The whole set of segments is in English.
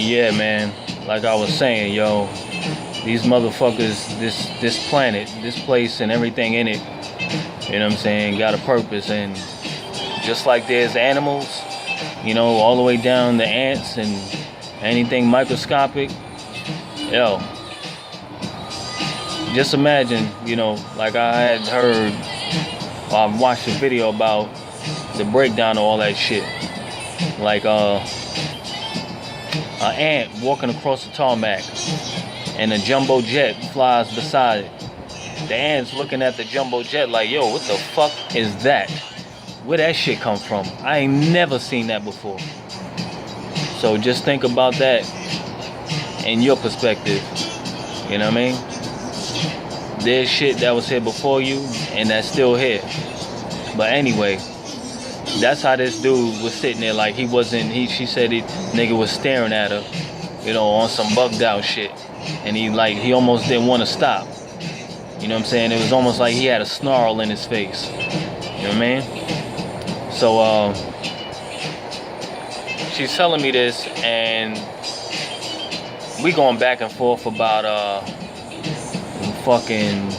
Yeah, man. Like I was saying, yo, these motherfuckers, this planet, this place, and everything in it, you know what I'm saying, got a purpose. And just like there's animals, you know, all the way down to ants and anything microscopic, yo, just imagine, you know, like I had heard, or I watched a video about the breakdown of all that shit. Like, an ant walking across the tarmac and a jumbo jet flies beside it. The ant's looking at the jumbo jet like, yo, what the fuck is that? Where that shit come from? I ain't never seen that before. So just think about that in your perspective. You know what I mean? There's shit that was here before you and that's still here. But anyway, that's how this dude was sitting there, like she said it, nigga was staring at her, you know, on some bugged out shit. And he almost didn't want to stop. You know what I'm saying? It was almost like he had a snarl in his face. You know what I mean? So, she's telling me this, and we going back and forth about, fucking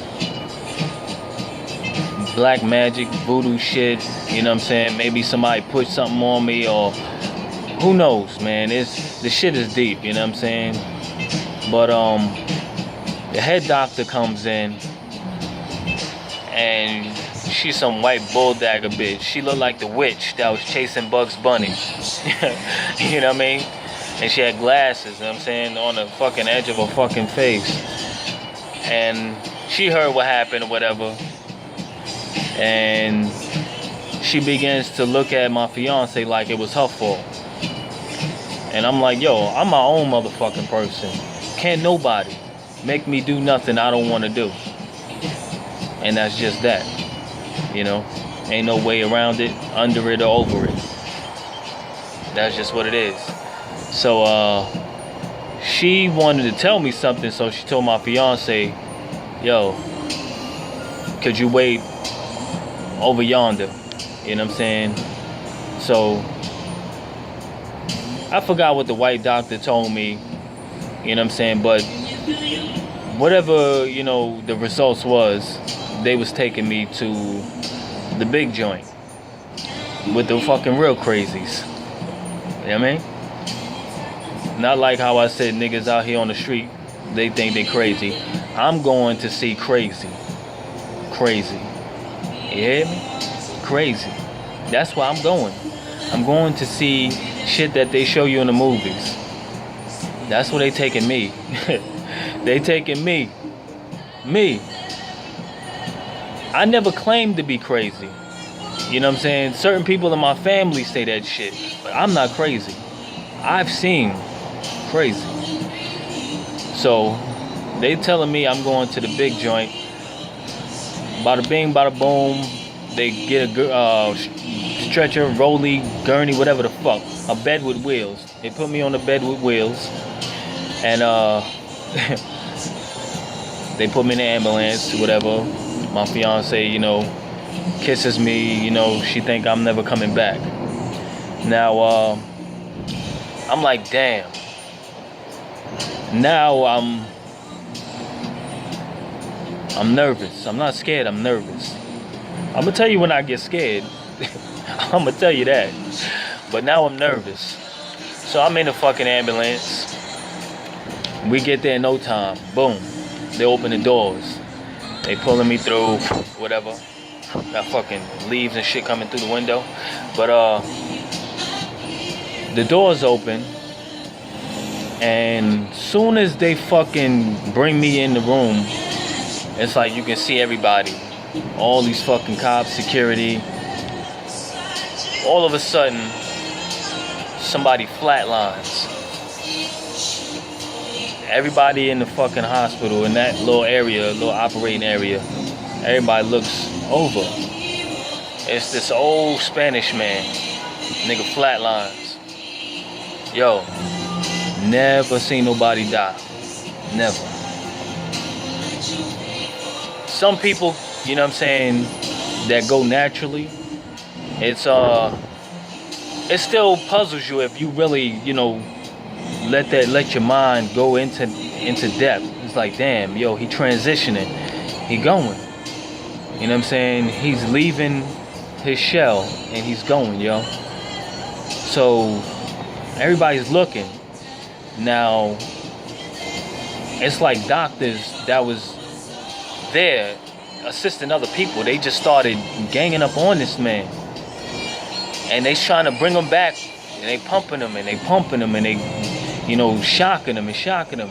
black magic, voodoo shit, you know what I'm saying? Maybe somebody put something on me, or who knows, man. The shit is deep, you know what I'm saying? But the head doctor comes in, and she's some white bulldagger bitch. She looked like the witch that was chasing Bugs Bunny. You know what I mean? And she had glasses, you know what I'm saying, on the fucking edge of her fucking face. And she heard what happened or whatever. And she begins to look at my fiance like it was her fault. And I'm like, yo, I'm my own motherfucking person. Can't nobody make me do nothing I don't want to do. And that's just that. You know, ain't no way around it, under it or over it. That's just what it is. So, she wanted to tell me something, so she told my fiance, yo, could you wait over yonder? You know what I'm saying? So I forgot what the white doctor told me, you know what I'm saying, but whatever, you know, the results was, they was taking me to the big joint with the fucking real crazies. You know what I mean? Not like how I said niggas out here on the street, they think they crazy. I'm going to see crazy. Crazy. You hear me? Crazy. That's why I'm going. I'm going to see shit that they show you in the movies. That's where they taking me. They taking me. Me. I never claimed to be crazy. You know what I'm saying? Certain people in my family say that shit. But I'm not crazy. I've seen crazy. So, they telling me I'm going to the big joint. Bada bing, bada boom. They get a stretcher, rolly, gurney, whatever the fuck. A bed with wheels. They put me on the bed with wheels. And they put me in the ambulance, whatever. My fiance, you know, kisses me. You know, she think I'm never coming back. Now, I'm like, damn. Now I'm nervous. I'm not scared, I'm nervous. I'm gonna tell you when I get scared. I'm gonna tell you that. But now I'm nervous. So I'm in the fucking ambulance. We get there in no time. Boom. They open the doors. They pulling me through, whatever. Got fucking leaves and shit coming through the window. But the doors open. And soon as they fucking bring me in the room, it's like you can see everybody. All these fucking cops, security. All of a sudden, somebody flatlines. Everybody in the fucking hospital, in that little area, little operating area, everybody looks over. It's this old Spanish man. Nigga flatlines. Yo, never seen nobody die. Never. Some people, you know what I'm saying, that go naturally, it still puzzles you if you really, you know, let your mind go into depth. It's like, damn, yo, he transitioning, he going. You know what I'm saying? He's leaving his shell and he's going, yo. So everybody's looking. Now it's like doctors that was there assisting other people, they just started ganging up on this man. And they trying to bring him back. And they pumping him and they pumping him and they, you know, shocking him and shocking him.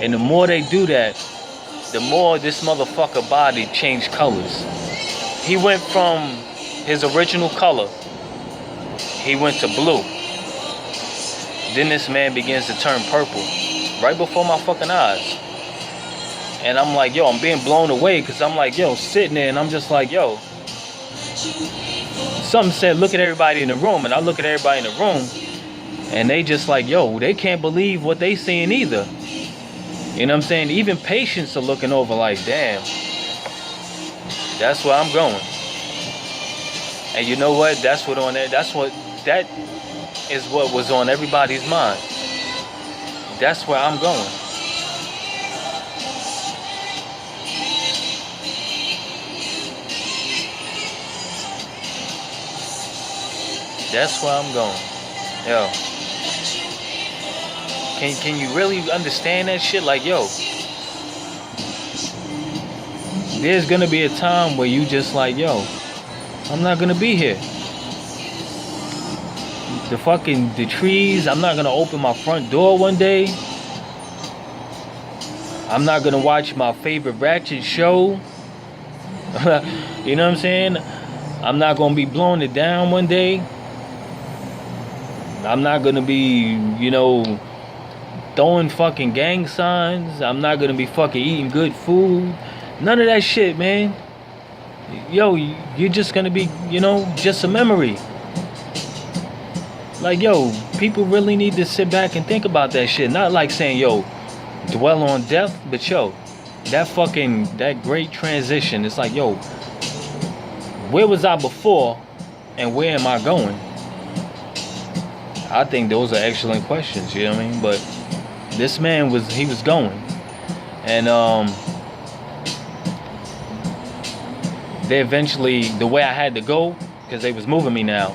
And the more they do that, the more this motherfucker body changed colors. He went from his original color, he went to blue. Then this man begins to turn purple right before my fucking eyes. And I'm like, yo, I'm being blown away because I'm like, yo, sitting there and I'm just like, yo. Something said, look at everybody in the room. And I look at everybody in the room and they just like, yo, they can't believe what they seeing either. You know what I'm saying? Even patients are looking over like, damn, that's where I'm going. And you know what? That is what was on everybody's mind. That's where I'm going. That's where I'm going. Yo. Can you really understand that shit? Like, yo, there's gonna be a time where you just like, yo, I'm not gonna be here. The trees, I'm not gonna open my front door one day. I'm not gonna watch my favorite Ratchet show. You know what I'm saying? I'm not gonna be blowing it down one day. I'm not gonna be, you know, throwing fucking gang signs. I'm not gonna be fucking eating good food. None of that shit, man. Yo, you're just gonna be, you know, just a memory. Like, yo, people really need to sit back and think about that shit. Not like saying, yo, dwell on death, but yo, that great transition. It's like, yo, where was I before and where am I going? I think those are excellent questions, you know what I mean? But this man was going. And they eventually, the way I had to go, because they was moving me now,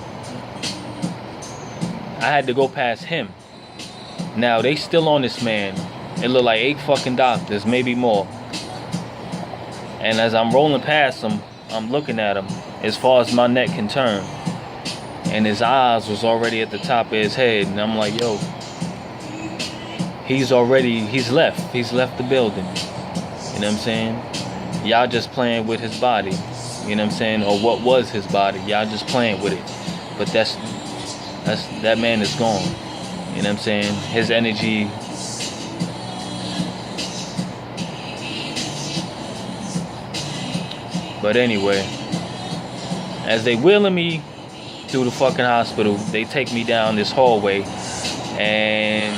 I had to go past him. Now they still on this man. It looked like 8 fucking doctors, maybe more. And as I'm rolling past him, I'm looking at him as far as my neck can turn. And his eyes was already at the top of his head. And I'm like, yo, he's left. He's left the building. You know what I'm saying? Y'all just playing with his body. You know what I'm saying? Or what was his body. Y'all just playing with it. But that man is gone. You know what I'm saying? His energy. But anyway, as they wheeling me through the fucking hospital, they take me down this hallway, and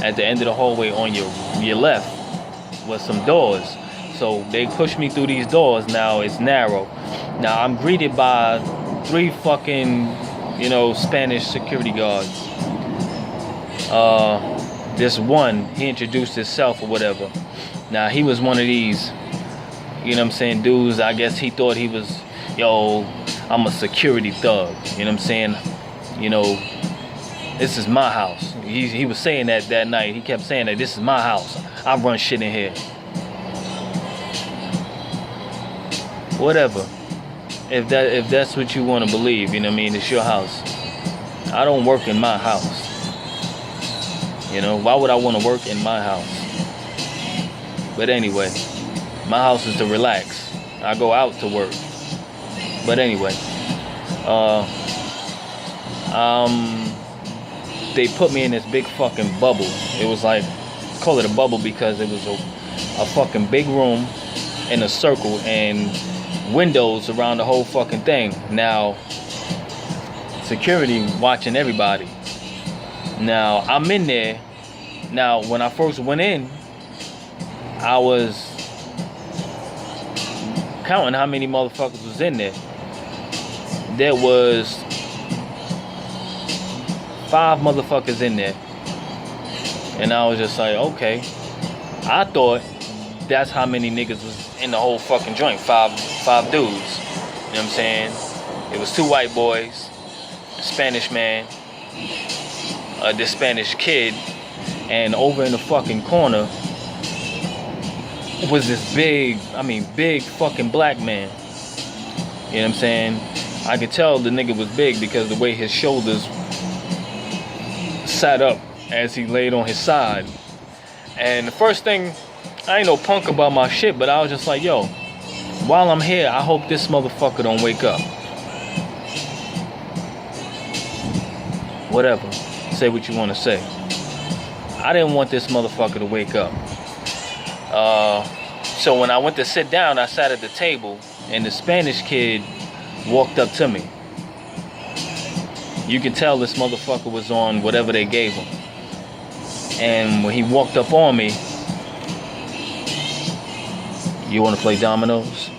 at the end of the hallway on your left was some doors. So they push me through these doors. Now it's narrow. Now I'm greeted by 3 fucking, you know, Spanish security guards. This one, he introduced himself or whatever. Now he was one of these, you know what I'm saying, dudes. I guess he thought he was, yo, I'm a security thug. You know what I'm saying? You know, this is my house. He was saying that night. He kept saying that this is my house. I run shit in here. Whatever. If that's what you want to believe, you know what I mean? It's your house. I don't work in my house. You know, why would I want to work in my house? But anyway, my house is to relax. I go out to work. But anyway, they put me in this big fucking bubble. It was like, call it a bubble because it was a fucking big room in a circle and windows around the whole fucking thing. Now, security watching everybody. Now, I'm in there. Now, when I first went in, I was counting how many motherfuckers was in there. There was 5 motherfuckers in there. And I was just like, okay. I thought that's how many niggas was in the whole fucking joint. Five dudes. You know what I'm saying? It was 2 white boys, a Spanish man, this Spanish kid, and over in the fucking corner was this big fucking black man. You know what I'm saying? I could tell the nigga was big because the way his shoulders sat up as he laid on his side. And the first thing, I ain't no punk about my shit, but I was just like, yo, while I'm here, I hope this motherfucker don't wake up. Whatever. Say what you want to say. I didn't want this motherfucker to wake up. So when I went to sit down, I sat at the table, and the Spanish kid walked up to me. You can tell this motherfucker was on whatever they gave him. And when he walked up on me, you want to play dominoes?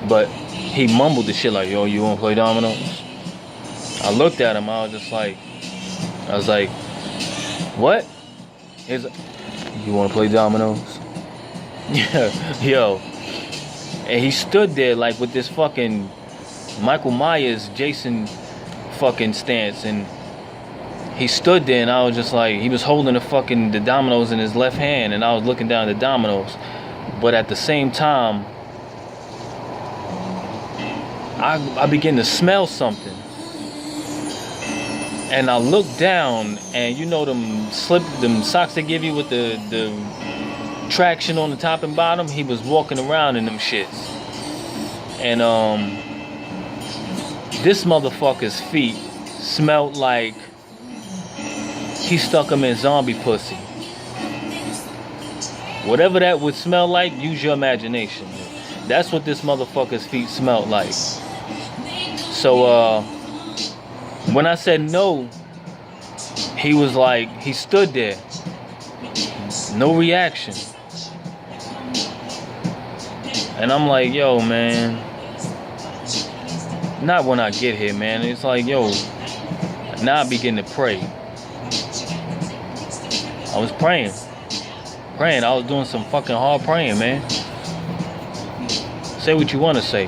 But he mumbled the shit like, yo, you want to play dominoes? I looked at him, I was like, what? He's like, you want to play dominoes? Yeah, yo. And he stood there like with this fucking Michael Myers, Jason fucking stance, and he stood there, and I was just like, he was holding the dominoes in his left hand, and I was looking down at the dominoes. But at the same time, I began to smell something. And I looked down, and you know them socks they give you with the traction on the top and bottom? He was walking around in them shits. And this motherfucker's feet smelled like he stuck him in zombie pussy. Whatever that would smell like, use your imagination. That's what this motherfucker's feet smelled like. So when I said no, he was like, he stood there, no reaction. And I'm like, yo, man, not when I get here, man. It's like, yo, now I begin to pray. I was praying. I was doing some fucking hard praying, man. Say what you want to say.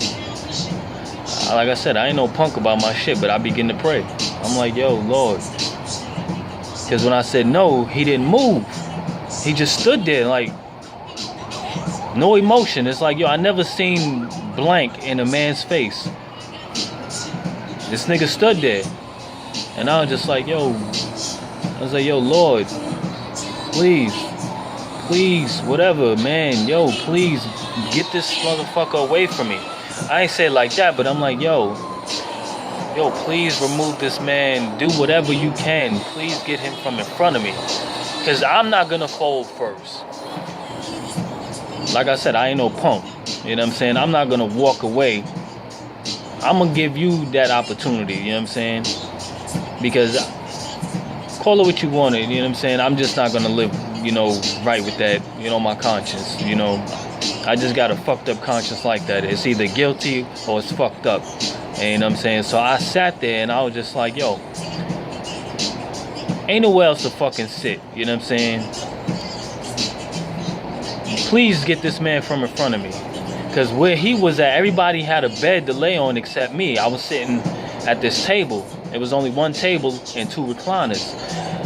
Like I said, I ain't no punk about my shit, but I begin to pray. I'm like, yo, Lord. Because when I said no, he didn't move. He just stood there like, no emotion. It's like, yo, I never seen blank in a man's face. This nigga stood there. And I was just like, yo, Lord, please, whatever, man, yo, please get this motherfucker away from me. I ain't say it like that, but I'm like, yo, please remove this man. Do whatever you can. Please get him from in front of me. Because I'm not going to fold first. Like I said, I ain't no punk. You know what I'm saying? I'm not going to walk away. I'm going to give you that opportunity. You know what I'm saying? Because call it what you want it. You know what I'm saying? I'm just not going to live, right with that, my conscience, I just got a fucked up conscience like that. It's either guilty or it's fucked up. And you know what I'm saying? So I sat there and I was just like, yo, ain't nowhere else to fucking sit. You know what I'm saying? Please get this man from in front of me. Because where he was at, everybody had a bed to lay on except me. I was sitting at this table. It was only one table and 2 recliners.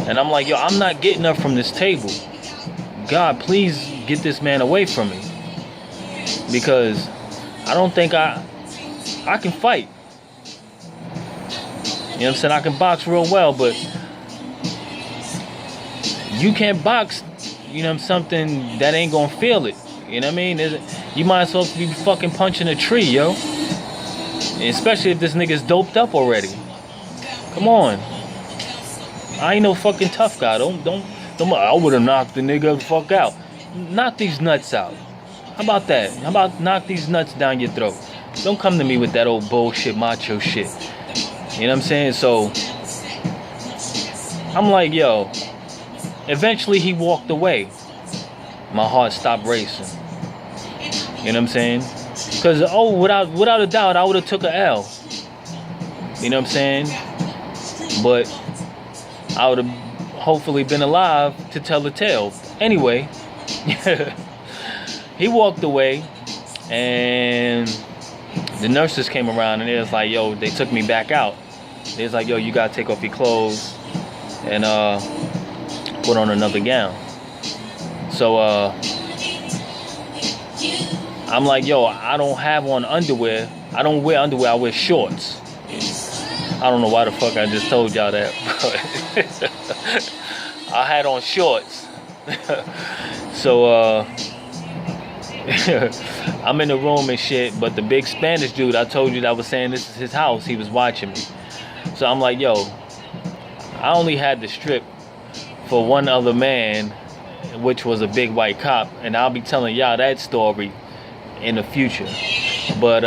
And I'm like, yo, I'm not getting up from this table. God, please get this man away from me. Because I don't think I can fight. You know what I'm saying? I can box real well, but you can't box, something that ain't gonna feel it. You know what I mean? You might as well be fucking punching a tree, yo. Especially if this nigga's doped up already. Come on. I ain't no fucking tough guy. Don't I would have knocked the nigga the fuck out. Knock these nuts out. How about that? How about knock these nuts down your throat? Don't come to me with that old bullshit macho shit. You know what I'm saying? So I'm like, yo. Eventually he walked away. My heart stopped racing. You know what I'm saying? Because, without a doubt, I would have took a L. You know what I'm saying? But I would have hopefully been alive to tell the tale. Anyway, he walked away, and the nurses came around, and it was like, yo, they took me back out. They was like, yo, you gotta take off your clothes and put on another gown. So I'm like, yo, I don't have on underwear. I don't wear underwear, I wear shorts. I don't know why the fuck I just told y'all that, but I had on shorts. So I'm in the room and shit, but the big Spanish dude I told you that was saying this is his house, he was watching me. So I'm like, yo, I only had the strip for one other man, which was a big white cop, and I'll be telling y'all that story in the future. But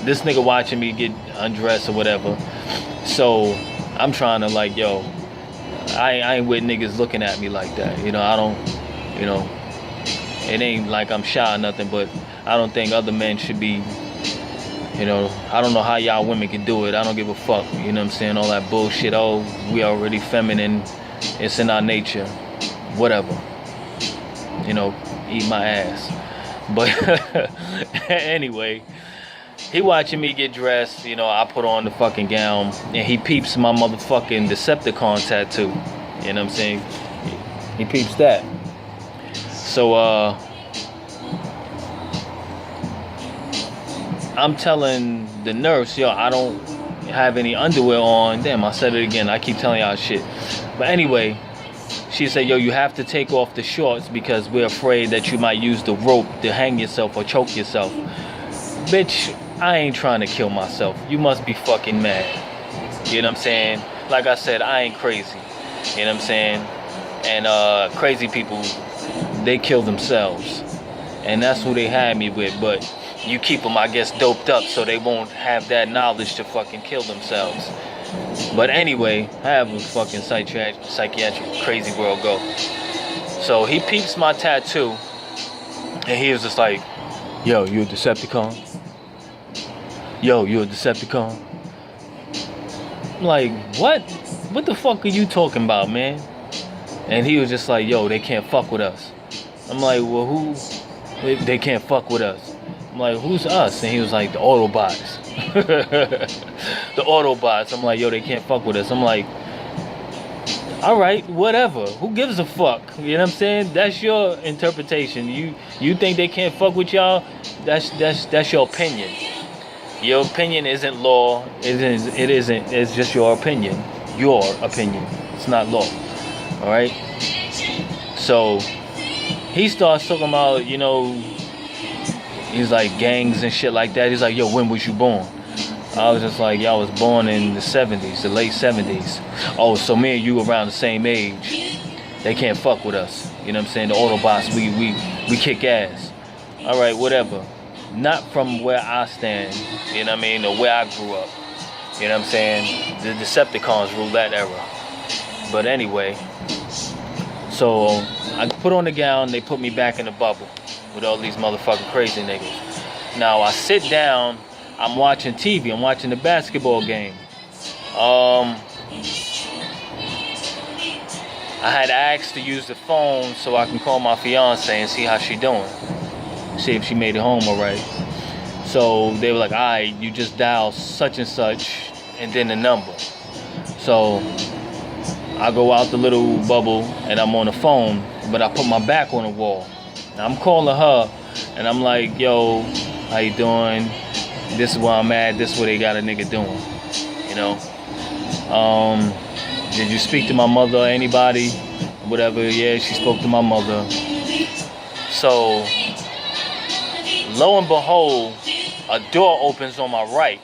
this nigga watching me get undressed or whatever, so I'm trying to like, yo, I ain't with niggas looking at me like that, you know. I don't, you know, it ain't like I'm shy or nothing, but I don't think other men should be, you know, I don't know how y'all women can do it. I don't give a fuck, you know what I'm saying? All that bullshit, oh, we already feminine, it's in our nature, whatever, you know, eat my ass. But anyway, he watching me get dressed, you know, I put on the fucking gown, and he peeps my motherfucking Decepticon tattoo, you know what I'm saying? He peeps that. So, I'm telling the nurse, yo, I don't have any underwear on. Damn, I said it again. I keep telling y'all shit. But anyway, she said, yo, you have to take off the shorts because we're afraid that you might use the rope to hang yourself or choke yourself. Bitch, I ain't trying to kill myself. You must be fucking mad. You know what I'm saying? Like I said, I ain't crazy. You know what I'm saying? And crazy people, they kill themselves. And that's who they had me with. But you keep them, I guess, doped up so they won't have that knowledge to fucking kill themselves. But anyway, I have a fucking psychiatric crazy world go. So he peeps my tattoo, and he was just like, yo, you a Decepticon? Yo, you a Decepticon? I'm like, what? What the fuck are you talking about, man? And he was just like, yo, they can't fuck with us. I'm like, well, who? They can't fuck with us. I'm like, who's us? And he was like, the Autobots. The Autobots. I'm like, yo, they can't fuck with us. I'm like, all right, whatever. Who gives a fuck? You know what I'm saying? That's your interpretation. You think they can't fuck with y'all? That's your opinion. Your opinion isn't law. It isn't. It's just your opinion. Your opinion. It's not law. All right. So he starts talking about, you know, he's like gangs and shit like that. He's like, yo, when was you born? I was just like, yo, I was born in the 70s, the late 70s. Oh, so me and you around the same age. They can't fuck with us. You know what I'm saying? The Autobots, we kick ass. All right, whatever. Not from where I stand, you know what I mean, or where I grew up. You know what I'm saying? The Decepticons ruled that era. But anyway, so I put on the gown, they put me back in the bubble with all these motherfucking crazy niggas. Now I sit down, I'm watching TV, I'm watching the basketball game. I had asked to use the phone so I can call my fiance and see how she doing. See if she made it home alright. So they were like, alright, you just dial such and such and then the number. So I go out the little bubble and I'm on the phone, but I put my back on the wall. Now I'm calling her and I'm like, yo, how you doing? This is where I'm at, this is what they got a nigga doing. You know? Did you speak to my mother or anybody? Whatever, yeah, she spoke to my mother. So lo and behold, a door opens on my right.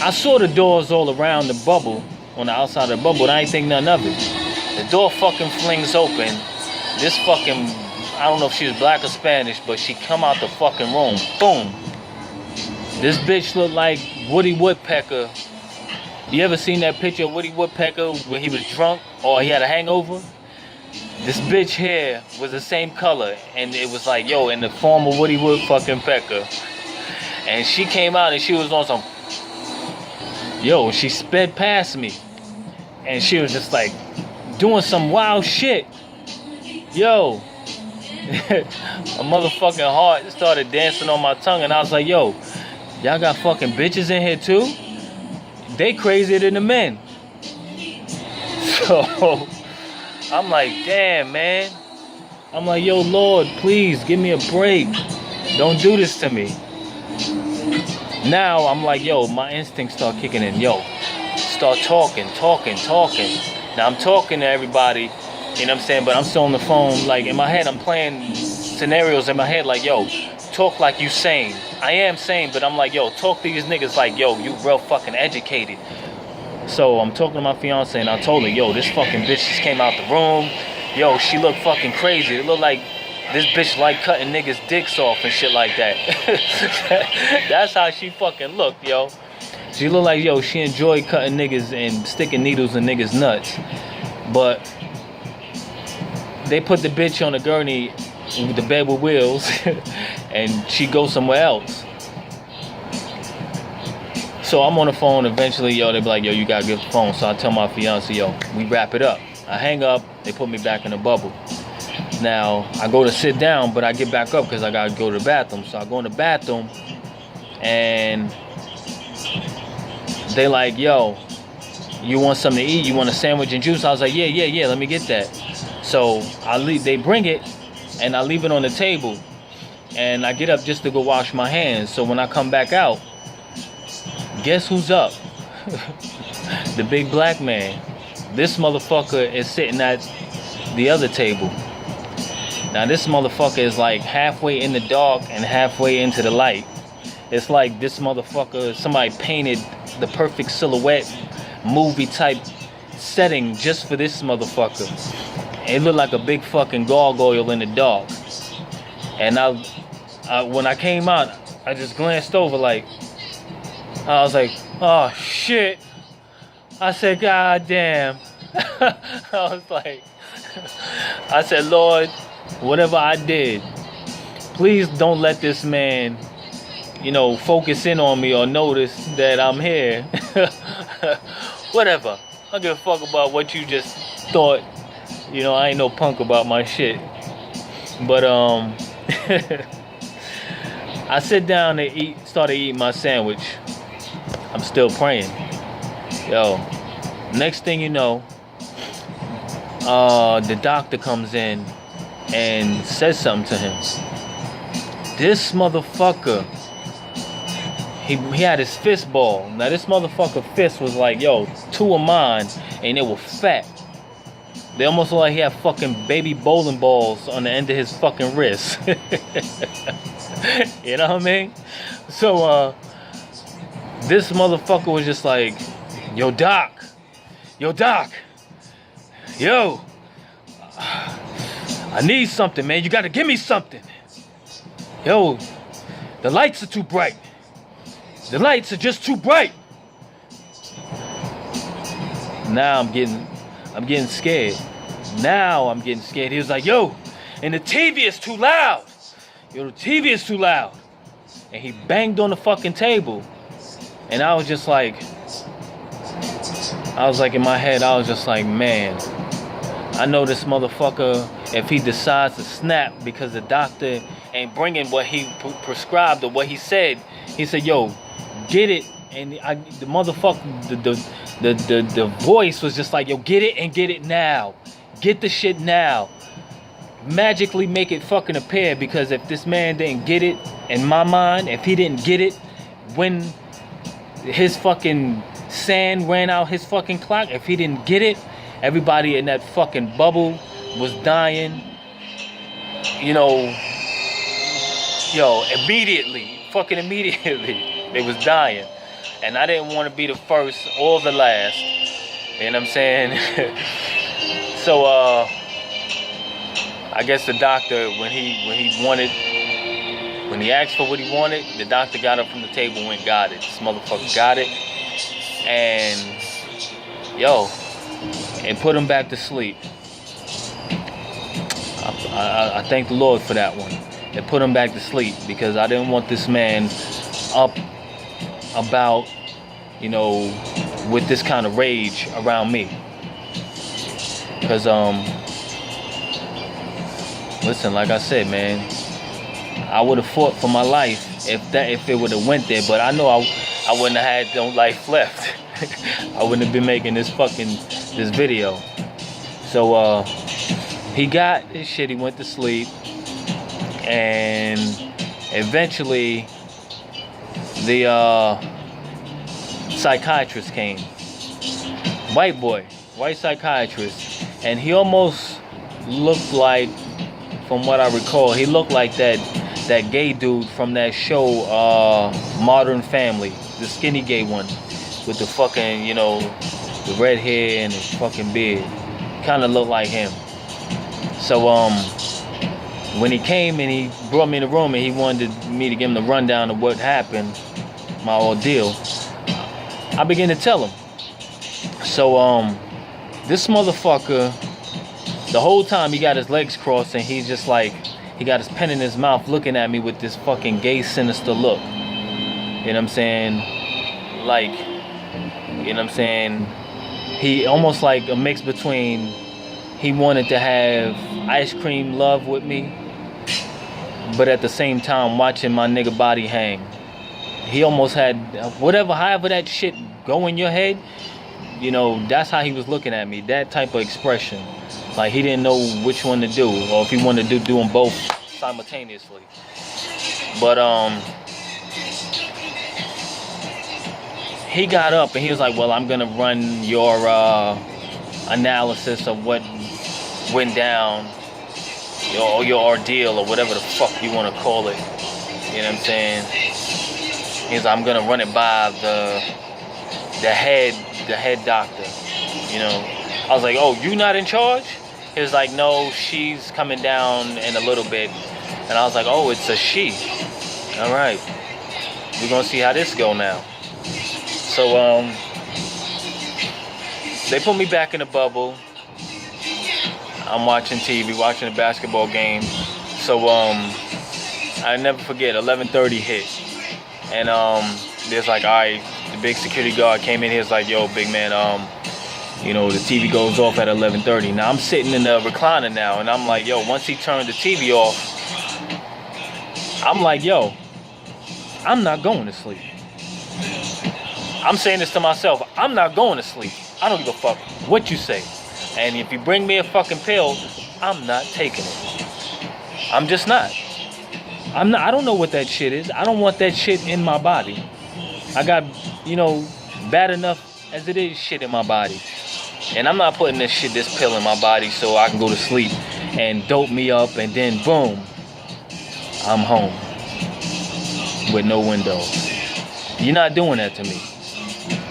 I saw the doors all around the bubble, on the outside of the bubble, and I ain't think nothing of it. The door fucking flings open. This fucking, I don't know if she was black or Spanish, but she come out the fucking room. Boom. This bitch looked like Woody Woodpecker. You ever seen that picture of Woody Woodpecker when he was drunk or he had a hangover? This bitch hair was the same color, and it was like, yo, in the form of Woody Woodpecker. And she came out and she was on some, yo, she sped past me. and she was just like doing some wild shit. Yo, a motherfucking heart started dancing on my tongue, and I was like, yo, y'all got fucking bitches in here too? They crazier than the men. So I'm like, damn, man. I'm like, yo, Lord, please give me a break. Don't do this to me. Now I'm like, yo, my instincts start kicking in. Yo, start talking. Now I'm talking to everybody, you know what I'm saying? But I'm still on the phone. Like, in my head, I'm playing scenarios in my head like, yo, talk like you sane. I am sane, but I'm like, yo, talk to these niggas like, yo, you real fucking educated. So I'm talking to my fiance, and I told her, yo, this fucking bitch just came out the room. Yo, she looked fucking crazy. It looked like this bitch like cutting niggas' dicks off and shit like that. That's how she fucking looked, yo. She looked like, yo, she enjoyed cutting niggas and sticking needles in niggas' nuts. But they put the bitch on a gurney with the bed with wheels and she goes somewhere else. So I'm on the phone. Eventually, yo, they be like, yo, you gotta get the phone. So I tell my fiance, yo, we wrap it up. I hang up. They put me back in the bubble. Now, I go to sit down, but I get back up because I gotta go to the bathroom. So I go in the bathroom, and they like, yo, you want something to eat? You want a sandwich and juice? I was like, yeah, let me get that. So I leave. They bring it, and I leave it on the table. And I get up just to go wash my hands. So when I come back out, guess who's up? The big black man. This motherfucker is sitting at the other table. Now this motherfucker is like halfway in the dark and halfway into the light. It's like this motherfucker, somebody painted the perfect silhouette movie type setting just for this motherfucker. It looked like a big fucking gargoyle in the dark. And when I came out, I just glanced over like, I was like, oh shit. I said, God damn. I was like, I said, Lord, whatever I did, please don't let this man, you know, focus in on me or notice that I'm here. Whatever. I don't give a fuck about what you just thought. You know, I ain't no punk about my shit. But, I sit down and started eating my sandwich. I'm still praying. Yo, next thing you know, the doctor comes in and says something to him. This motherfucker, he had his fist ball. Now this motherfucker fist was like, yo, two of mine, and they were fat. They almost look like he had fucking baby bowling balls on the end of his fucking wrist. You know what I mean? So, this motherfucker was just like, yo, doc, yo, I need something, man. You gotta give me something. Yo, the lights are too bright. The lights are just too bright. Now I'm getting scared. Now I'm getting scared. He was like, yo, and the TV is too loud. Yo, the TV is too loud. And he banged on the fucking table. And I was just like, in my head, I was just like, man, I know this motherfucker, if he decides to snap because the doctor ain't bringing what he prescribed or what he said, he said, yo, get it. And the motherfucker, the voice was just like, yo, get it and get it now. Get the shit now. Magically make it fucking appear, because if this man didn't get it, in my mind, if he didn't get it when his fucking sand ran out his fucking clock, if he didn't get it, everybody in that fucking bubble was dying, you know, yo, immediately, they was dying. And I didn't want to be the first or the last, you know what I'm saying? So, I guess the doctor, when he asked for what he wanted, the doctor got up from the table and got it. This motherfucker got it. And, yo, and put him back to sleep. I thank the Lord for that one. And put him back to sleep, because I didn't want this man up about, you know, with this kind of rage around me. Cause listen, like I said, man, I would have fought for my life if it would have went there. But I know I wouldn't have had no life left. I wouldn't have been making this video. So he got his shit. He went to sleep, and eventually the psychiatrist came. White psychiatrist, and he almost looked like, from what I recall, he looked like that gay dude from that show, Modern Family, the skinny gay one, with the fucking, the red hair and his fucking beard. Kind of looked like him. So when he came and he brought me in the room and he wanted me to give him the rundown of what happened, my ordeal, I began to tell him. So this motherfucker, the whole time he got his legs crossed and he's just like, he got his pen in his mouth looking at me with this fucking gay, sinister look. You know what I'm saying? Like, you know what I'm saying? He almost like a mix between, he wanted to have ice cream love with me, but at the same time watching my nigga body hang. He almost had however that shit go in your head, that's how he was looking at me. That type of expression. Like he didn't know which one to do, or if he wanted to do them both simultaneously. But he got up and he was like, well, I'm gonna run your analysis of what went down, your ordeal, or whatever the fuck you want to call it. You know what I'm saying? He's like, I'm gonna run it by the head doctor. I was like, oh, you not in charge? He was like, no, she's coming down in a little bit. And I was like, oh, it's a she. All right, we're gonna see how this go now. So they put me back in the bubble. I'm watching TV, watching a basketball game. So I never forget, 11:30 hit. And there's like, all right, the big security guard came in here. He's like, yo, big man, the TV goes off at 11:30. Now I'm sitting in the recliner now, and I'm like, yo, once he turned the TV off, I'm like, yo, I'm not going to sleep. I'm saying this to myself, I'm not going to sleep. I don't give a fuck what you say. And if you bring me a fucking pill, I'm not taking it. I'm just not. I don't know what that shit is. I don't want that shit in my body. I got, bad enough as it is shit in my body. And I'm not putting this pill in my body so I can go to sleep and dope me up and then boom, I'm home with no windows. You're not doing that to me.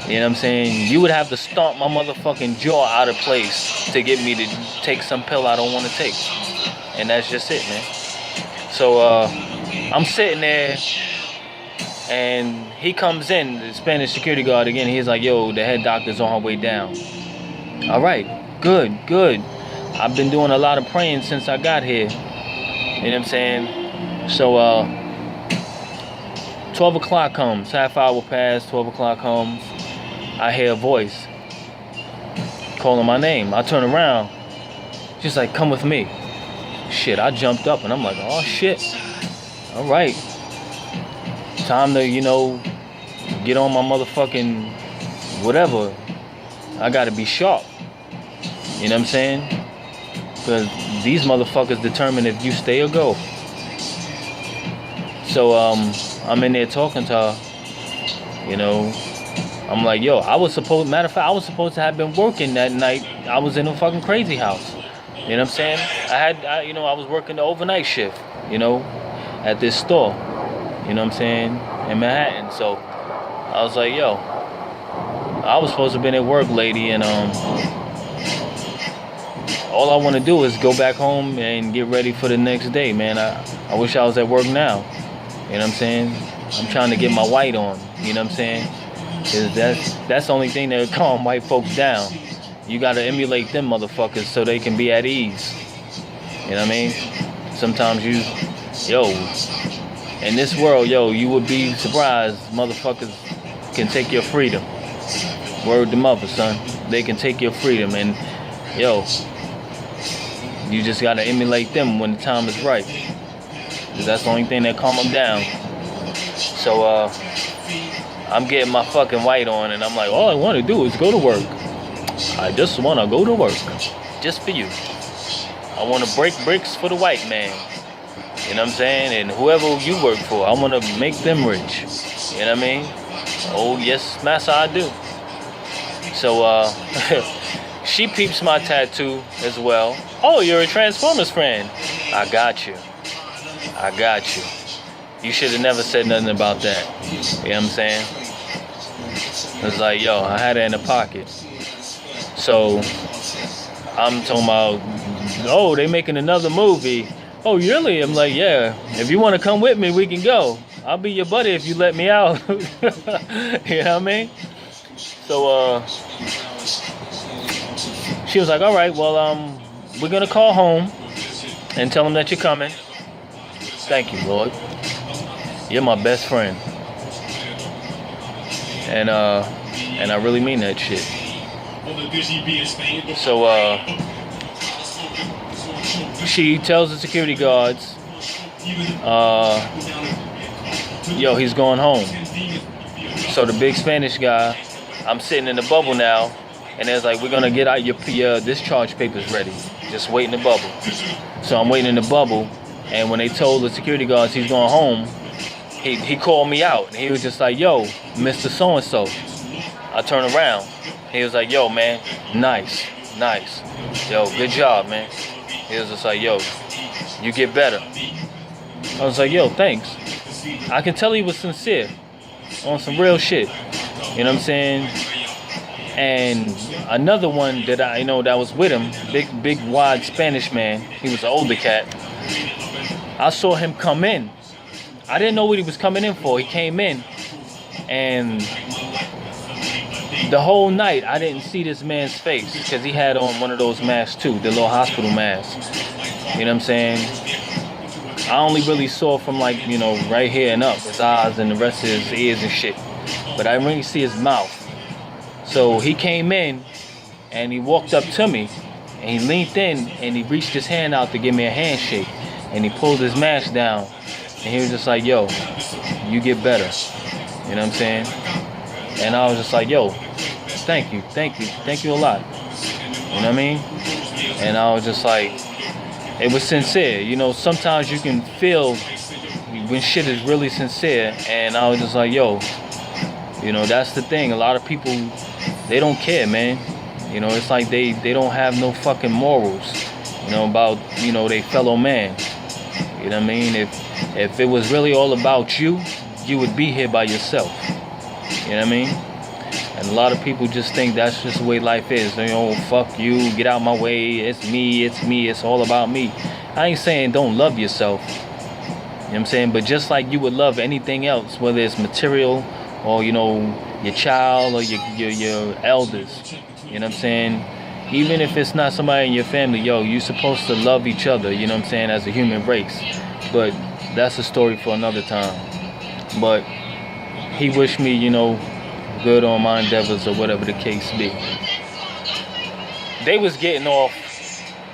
You know what I'm saying? You would have to stomp my motherfucking jaw out of place to get me to take some pill I don't want to take. And that's just it, man. So I'm sitting there and he comes in, the Spanish security guard again. He's like, yo, the head doctor's on her way down. All right, good. I've been doing a lot of praying since I got here. You know what I'm saying? So 12 o'clock comes, half hour past, 12 o'clock comes. I hear a voice calling my name. I turn around. She's like, come with me. Shit, I jumped up and I'm like, oh shit. All right. Time to, get on my motherfucking whatever. I gotta be sharp. You know what I'm saying? Because these motherfuckers determine if you stay or go. So I'm in there talking to her. I'm like, yo, matter of fact, I was supposed to have been working that night. I was in a fucking crazy house. You know what I'm saying? I was working the overnight shift, at this store. You know what I'm saying? In Manhattan. So I was like, yo, I was supposed to have been at work, lady, and all I want to do is go back home and get ready for the next day, man. I wish I was at work now. You know what I'm saying? I'm trying to get my white on. You know what I'm saying? Cause that's the only thing that will calm white folks down. You gotta emulate them motherfuckers so they can be at ease. You know what I mean? Sometimes in this world, you would be surprised motherfuckers can take your freedom. Word to mother, son. They can take your freedom. And You just gotta emulate them when the time is right. 'Cause that's the only thing that calm them down. So I'm getting my fucking white on, and I'm like, all I want to do is go to work. I just want to go to work, just for you. I want to break bricks for the white man. You know what I'm saying? And whoever you work for, I want to make them rich. You know what I mean? Oh yes, master, I do. So she peeps my tattoo as well. Oh, you're a Transformers fan. I got you. You should have never said nothing about that. You know what I'm saying? It's like, yo, I had it in the pocket. So I'm talking about, oh, they making another movie. Oh, really? I'm like, yeah. If you want to come with me, we can go. I'll be your buddy if you let me out. You know what I mean? So she was like, all right, well, we're gonna call home and tell them that you're coming. Thank you, Lord. You're my best friend. And I really mean that shit. So she tells the security guards, yo, he's going home. So the big Spanish guy, I'm sitting in the bubble now, and it's like, we're gonna get out your discharge papers ready. Just wait in the bubble. So I'm waiting in the bubble, and when they told the security guards he's going home, he called me out, and he was just like, yo, Mr. So-and-so. I turned around. He was like, yo, man, nice. Yo, good job, man. He was just like, yo, you get better. I was like, yo, thanks. I can tell he was sincere on some real shit. You know what I'm saying? And another one that I know that was with him, big wide Spanish man. He was an older cat. I saw him come in. I didn't know what he was coming in for. He came in, and the whole night I didn't see this man's face because he had on one of those masks too, the little hospital masks. You know what I'm saying? I only really saw from like, you know, right here and up, his eyes and the rest of his ears and shit. But I didn't really see his mouth. So he came in and he walked up to me and he leaned in and he reached his hand out to give me a handshake, and he pulled his mask down and he was just like, yo, you get better. You know what I'm saying? And I was just like, yo, thank you a lot. You know what I mean? And I was just like, it was sincere. You know, sometimes you can feel when shit is really sincere. And I was just like, yo, you know, that's the thing. A lot of people, they don't care, man. You know, it's like they don't have no fucking morals, you know, about, you know, their fellow man. You know what I mean? If it was really all about you, you would be here by yourself. You know what I mean? And a lot of people just think that's just the way life is. They, oh, fuck you, get out my way, it's me, it's all about me. I ain't saying don't love yourself. You know what I'm saying? But just like you would love anything else, whether it's material or, you know, your child or your elders. You know what I'm saying? Even if it's not somebody in your family, yo, you're supposed to love each other, you know what I'm saying, as a human race. But that's a story for another time. But he wished me, you know, good on my endeavors or whatever the case be. They was getting off,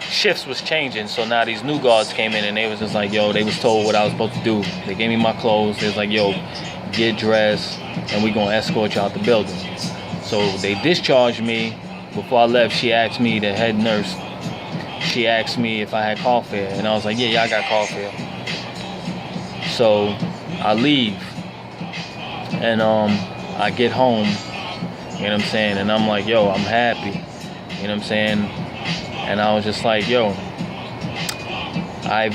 shifts was changing, so now these new guards came in and they was just like, yo, they was told what I was supposed to do. They gave me my clothes. They was like, yo, get dressed and we gonna escort you out the building. So they discharged me. Before I left, she asked me, the head nurse, she asked me if I had car fare, and I was like, yeah, I got car fare. So I leave, and I get home, you know what I'm saying, and I'm like, yo, I'm happy, you know what I'm saying, and I was just like, yo, I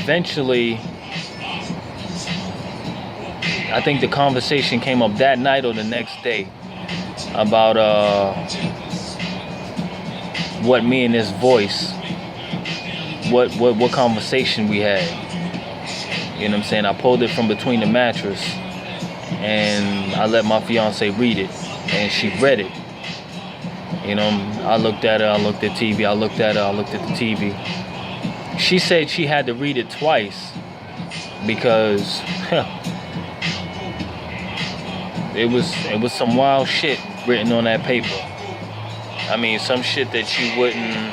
think the conversation came up that night or the next day about what me and this voice, what conversation we had. You know what I'm saying? I pulled it from between the mattress and I let my fiance read it, and she read it. You know, I looked at her, I looked at TV, I looked at her, I looked at the TV. She said she had to read it twice because it was some wild shit written on that paper. I mean, some shit that you wouldn't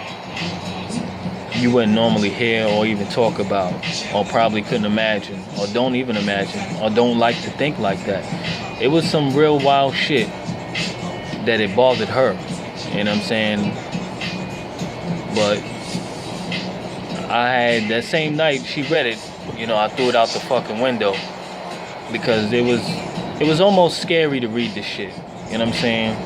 you wouldn't normally hear or even talk about, or probably couldn't imagine, or don't even imagine, or don't like to think like that. It was some real wild shit that it bothered her. You know what I'm saying? But I had that same night she read it, I threw it out the fucking window because it was almost scary to read this shit. You know what I'm saying?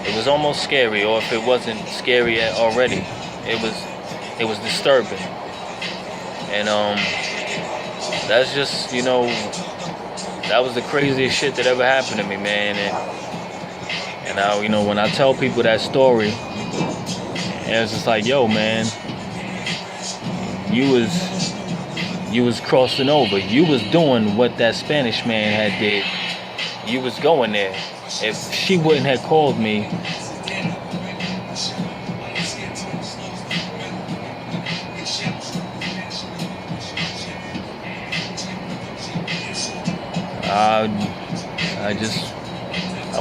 It was almost scary, or if it wasn't scary already, it was disturbing. And that's just, that was the craziest shit that ever happened to me, man. And now, when I tell people that story, it's just like, yo, man, you was crossing over. You was doing what that Spanish man had did. You was going there. If she wouldn't have called me, I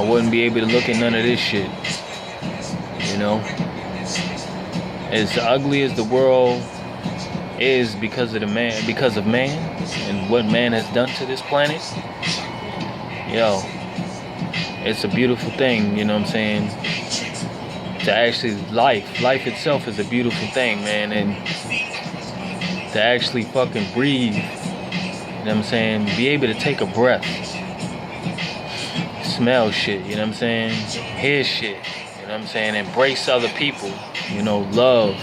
wouldn't be able to look at none of this shit. As ugly as the world is because of man and what man has done to this planet, it's a beautiful thing, you know what I'm saying? To actually, life itself is a beautiful thing, man. And to actually fucking breathe, you know what I'm saying? Be able to take a breath, smell shit, you know what I'm saying? Hear shit, you know what I'm saying? Embrace other people, love.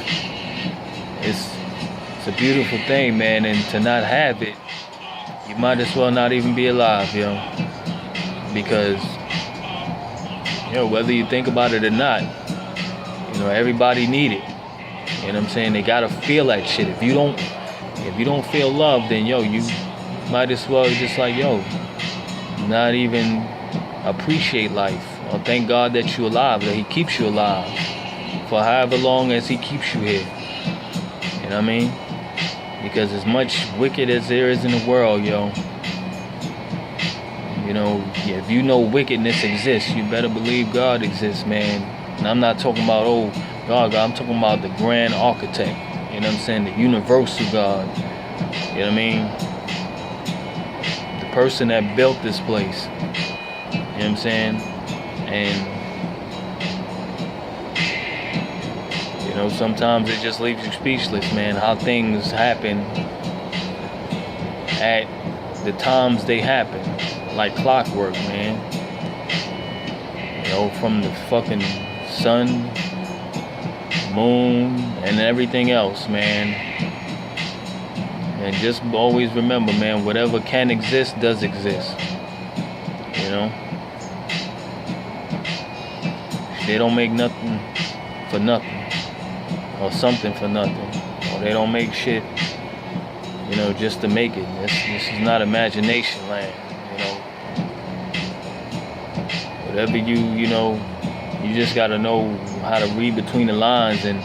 It's a beautiful thing, man. And to not have it, you might as well not even be alive, because whether you think about it or not, everybody need it. You know what I'm saying? They gotta feel that shit. If you don't feel love, then you might as well just like, not even appreciate life or thank God that you're alive, that he keeps you alive for however long as he keeps you here. You know what I mean? Because as much wicked as there is in the world, if you know wickedness exists, you better believe God exists, man. And I'm not talking about, God, I'm talking about the grand architect. You know what I'm saying? The universal God. You know what I mean? The person that built this place. You know what I'm saying? And, sometimes it just leaves you speechless, man. How things happen at the times they happen. Like clockwork, man. From the fucking sun, moon, and everything else, man. And just always remember, man, whatever can exist does exist. They don't make nothing for nothing, or something for nothing, or they don't make shit, just to make it. This is not imagination land. Whatever you just gotta know how to read between the lines and,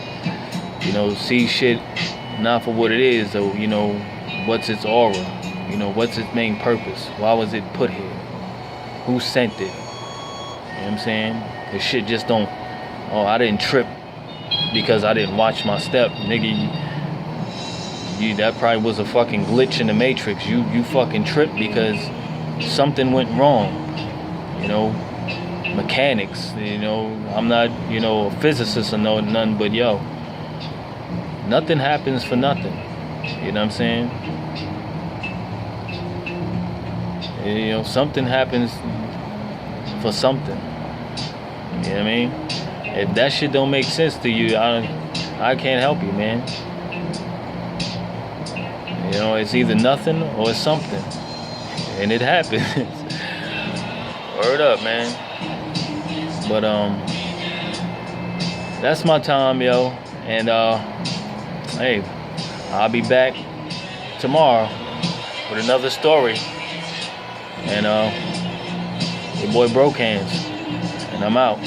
see shit not for what it is, or, what's its aura, what's its main purpose, why was it put here, who sent it, you know what I'm saying? The shit just don't, I didn't trip because I didn't watch my step, nigga. That probably was a fucking glitch in the matrix. You fucking tripped because something went wrong, mechanics, I'm not, a physicist or nothing, but nothing happens for nothing, you know what I'm saying? Something happens for something, you know what I mean? If that shit don't make sense to you, I can't help you, man. It's either nothing or it's something, and it happens. Word up, man. But that's my time, and hey, I'll be back tomorrow with another story. And your boy broke hands, and I'm out.